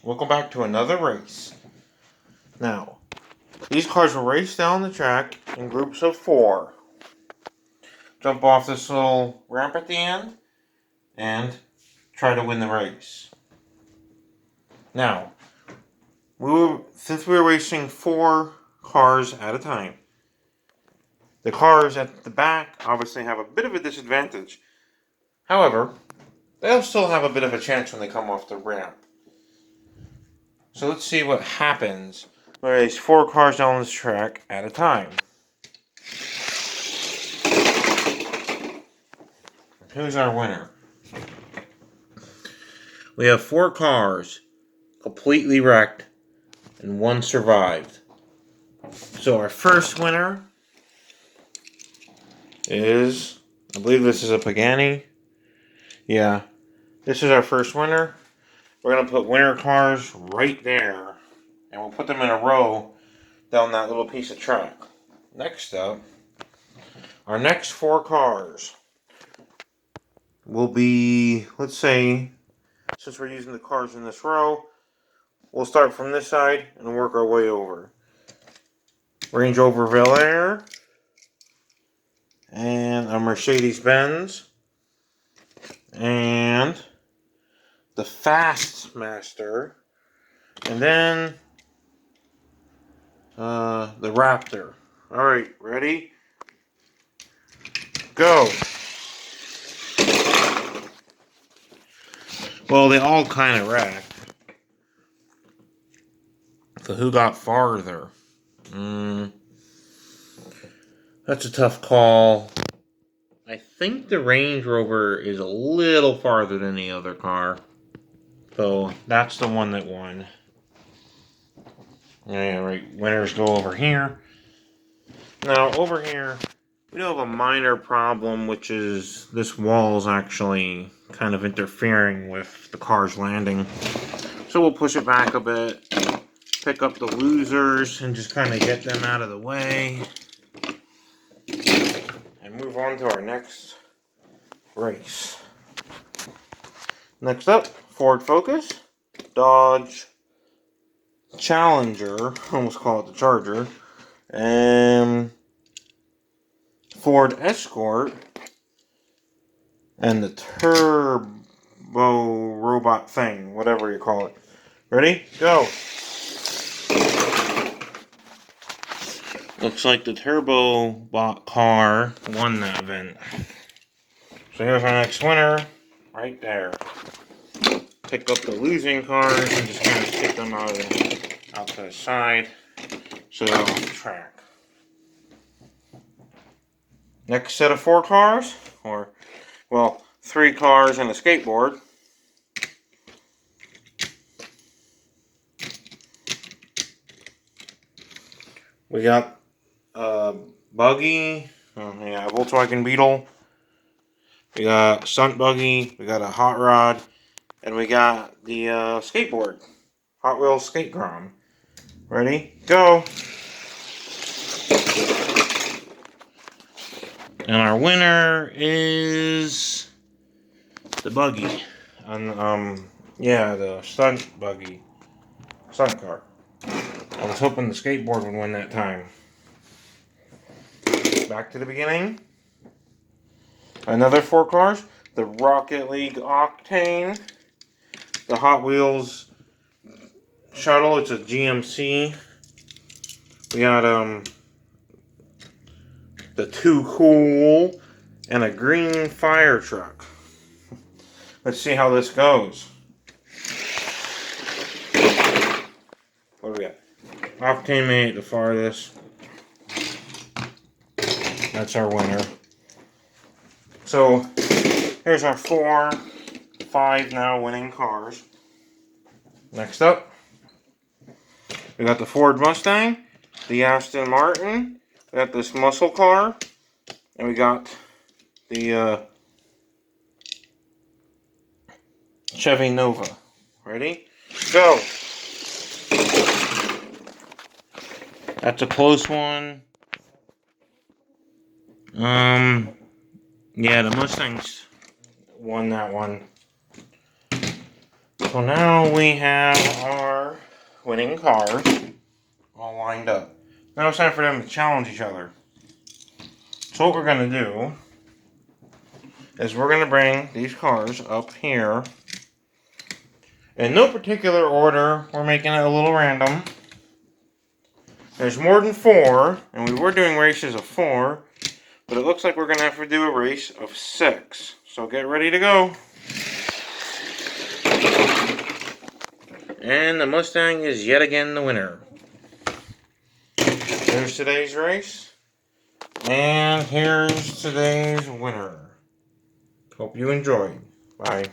welcome back to another race. Now, these cars will race down the track in groups of 4. Jump off this little ramp at the end and try to win the race. Now, since we're racing 4 cars at a time, the cars at the back obviously have a bit of a disadvantage. However, they'll still have a bit of a chance when they come off the ramp. So let's see what happens when we race 4 cars down this track at a time. Who's our winner? We have 4 cars completely wrecked and 1 survived. So our first winner is, I believe this is a Pagani. Yeah, this is our first winner. We're going to put winner cars right there, and we'll put them in a row down that little piece of track. Next up, our next 4 cars will be, let's say, since we're using the cars in this row, we'll start from this side and work our way over. Range Rover Velar, and a Mercedes-Benz, and the Fastmaster, and then the Raptor. Alright, ready? Go! Well, they all kind of wrecked. So who got farther? That's a tough call. I think the Range Rover is a little farther than the other car. So that's the one that won. Yeah, right. Winners go over here. Now, over here, we do have a minor problem, which is this wall is actually kind of interfering with the car's landing. So we'll push it back a bit, pick up the losers, and just kind of get them out of the way. And move on to our next race. Next up, Ford Focus, Dodge Challenger, almost call it the Charger, and Ford Escort, and the Turbo Robot thing, whatever you call it. Ready? Go! Looks like the Turbo Bot car won that event. So here's our next winner, right there. Pick up the losing cars and just kind of kick them out to the side so they're off the track. Next set of 4 cars, or, well, 3 cars and a skateboard. We got a buggy, a Volkswagen Beetle. We got a stunt buggy, we got a hot rod, and we got the skateboard. Hot Wheels Skate Grom. Ready? Go! And our winner is the buggy. The stunt buggy. Stunt car. I was hoping the skateboard would win that time. Back to the beginning. Another 4 cars. The Rocket League Octane. The Hot Wheels Shuttle. It's a GMC. We got the Too Cool and a green fire truck. Let's see how this goes. What do we got? Octane made it the farthest. That's our winner. So, here's our 5 now winning cars. Next up, we got the Ford Mustang, the Aston Martin, we got this muscle car, and we got the Chevy Nova. Ready? Go! That's a close one. Yeah, the Mustangs won that one. So now we have our winning cars all lined up. Now it's time for them to challenge each other. So what we're going to do is we're going to bring these cars up here. In no particular order, we're making it a little random. There's more than 4, and we were doing races of 4, but it looks like we're going to have to do a race of 6. So get ready to go. And the Mustang is yet again the winner. Here's today's race. And here's today's winner. Hope you enjoyed. Bye.